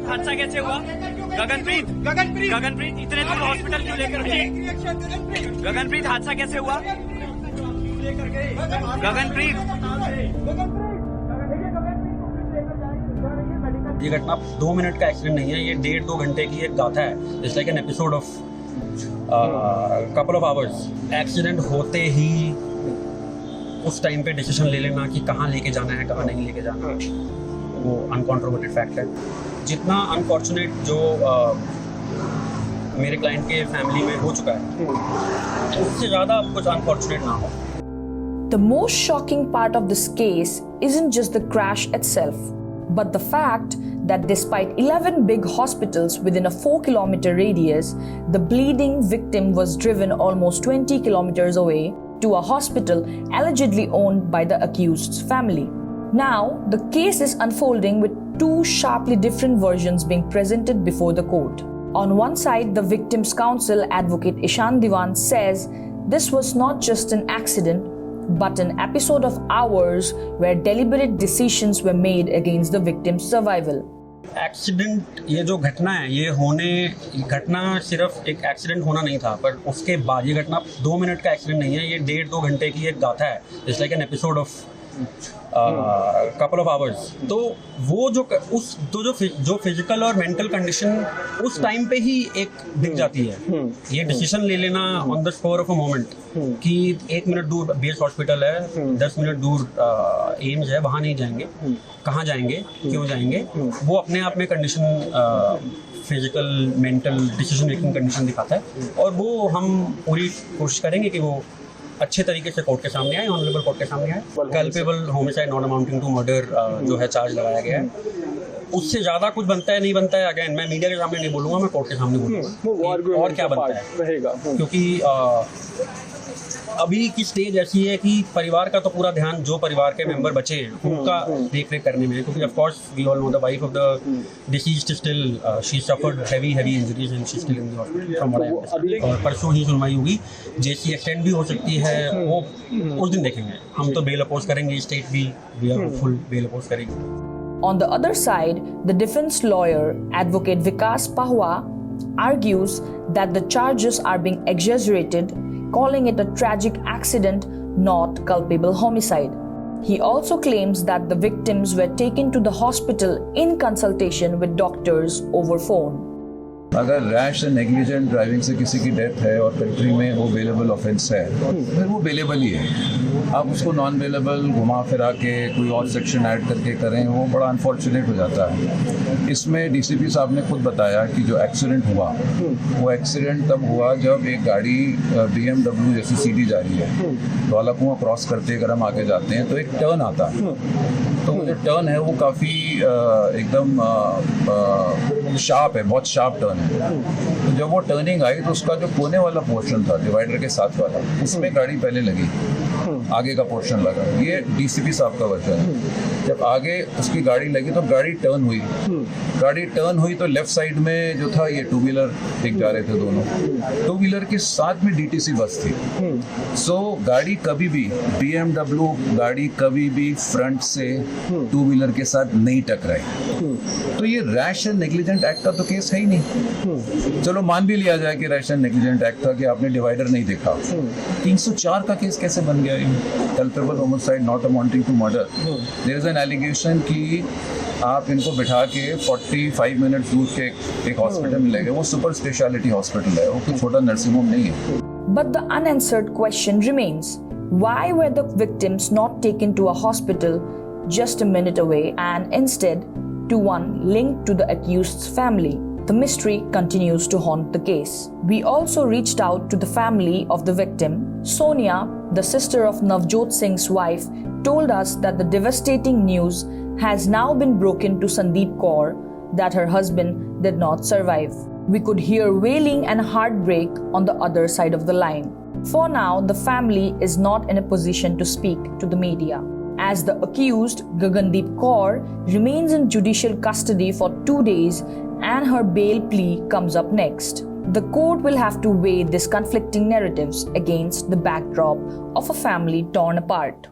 हादसा कैसे हुआ? गगनप्रीत गगनप्रीत इतने दूर हॉस्पिटल क्यों लेकर गए? गगनप्रीत हादसा कैसे हुआ? गगनप्रीत ये घटना 2 मिनट का एक्सीडेंट नहीं है, ये 1.5-2 घंटे की एक गाथा है। It's like an episode of couple of hours. Accident होते ही उस टाइम पे डिसीजन ले लेना कि कहाँ लेके जाना है, कहाँ नहीं लेके जाना, वो अनकॉन्ट्रोवर्टेड फैक्ट है। जितना अनफॉर्चुनेट जो मेरे क्लाइंट के फैमिली में हो चुका है, उससे ज़्यादा कुछ अनफॉर्चुनेट ना हो। The most shocking part of this case isn't just the crash itself, but the fact that despite 11 big hospitals within a 4-kilometer radius, the bleeding victim was driven almost 20 kilometers away to a hospital allegedly owned by the accused's family. Now, the case is unfolding with two sharply different versions being presented before the court. On one side, the victim's counsel, advocate Ishan Diwan, says this was not just an accident, but an episode of hours where deliberate decisions were made against the victim's survival. Accident, ये जो घटना है, घटना सिर्फ एक accident होना नहीं था, पर उसके बाद ये घटना 2 मिनट का एक्सीडेंट नहीं है, ये 1.5-2 घंटे की एक गाथा है। It's like an episode of couple of hours. तो वो जो फिजिकल और मेंटल कंडीशन उस टाइम पे ही एक दिख जाती है। ये डिसीजन ले लेना on the spot of a moment कि 1 मिनट दूर बेस हॉस्पिटल है, 10 मिनट दूर एम्स है, वहाँ नहीं जाएंगे, कहाँ जाएंगे, क्यों जाएंगे, वो अपने आप में condition physical mental decision making condition दिखाता है। और वो हम पूरी कोशिश करेंगे कि वो अच्छे तरीके से कोर्ट के सामने आए, ऑनरेबल कोर्ट के सामने आए। Culpable homicide not amounting to murder जो है चार्ज लगाया गया है। उससे ज़्यादा कुछ बनता है नहीं बनता है, अगेन मैं मीडिया के सामने नहीं बोलूँगा, मैं कोर्ट के सामने बोलूँगा और क्या बनता है रहेगा। क्योंकि अभी की स्टेज ऐसी है कि परिवार का तो पूरा ध्यान जो परिवार के मेंबर बचे हैं उनका देख रेख करने में है। क्योंकि of course we all know the wife of the deceased still she suffered heavy injuries and she still in the hospital from what I understand. और परसों ही सुनवाई होगी, जेसी एक्सटेंड भी हो सकती है, वो उस दिन देखेंगे। हम तो बेल अपोज करेंगे, स्टेट भी we are full bail oppose करेंगे। On the other side, the defense lawyer, advocate Vikas Pahwa, argues that the charges are being exaggerated, calling it a tragic accident, not culpable homicide. He also claims that the victims were taken to the hospital in consultation with doctors over phone. अगर rash and negligent driving से किसी की death है और country में वो bailable offence है, फिर वो बेलेबल ही है। आप उसको नॉन बेलेबल घुमा फिरा के कोई और सेक्शन ऐड करके करें, वो बड़ा अनफॉर्चुनेट हो जाता है। इसमें डीसीपी साहब ने खुद बताया कि जो एक्सीडेंट हुआ, वो एक्सीडेंट तब हुआ जब एक गाड़ी BMW जैसी सीधी जा रही है, धौला कुआं क्रॉस करते अगर हम आगे जाते हैं तो एक टर्न आता है, तो वो जो टर्न है वो काफ़ी एकदम शार्प है, बहुत शार्प टर्न है। तो जब वो टर्निंग आई तो उसका जो कोने वाला पोर्शन था डिवाइडर के साथ वाला, उसमें गाड़ी पहले लगी, आगे का पोर्शन लगा। ये डीसीपी साहब का वर्जन है। जब आगे उसकी गाड़ी लगी तो गाड़ी टर्न हुई तो लेफ्ट साइड में जो था ये 2 व्हीलर एक जा रहे थे, दोनों 2 व्हीलर के साथ में DTC बस थी। सो गाड़ी कभी भी BMW गाड़ी कभी भी फ्रंट से 2 व्हीलर के साथ नहीं टकराई। तो ये रैश एंड नेग्लिजेंट एक्ट का तो केस है ही नहीं। चलो मान भी लिया जाए कि रैश एंड नेग्लिजेंट एक्ट था कि आपने डिवाइडर नहीं देखा, 304 का केस कैसे बन गया? Culpable homicide not amounting to murder. There is an allegation कि आप इनको बिठा के 45 मिनट दूर के एक हॉस्पिटल में ले गए। वो सुपर स्पेशलिटी हॉस्पिटल है, वो कोई छोटा नर्सिंग होम नहीं है। But the unanswered question remains. Why were the victims not taken to a hospital just a minute away and instead to one linked to the accused's family? The mystery continues to haunt the case. We also reached out to the family of the victim. Sonia, the sister of Navjot Singh's wife, told us that the devastating news has now been broken to Sandeep Kaur that her husband did not survive. We could hear wailing and heartbreak on the other side of the line. For now, the family is not in a position to speak to the media, as the accused, Gagandeep Kaur, remains in judicial custody for 2 days and her bail plea comes up next. The court will have to weigh these conflicting narratives against the backdrop of a family torn apart.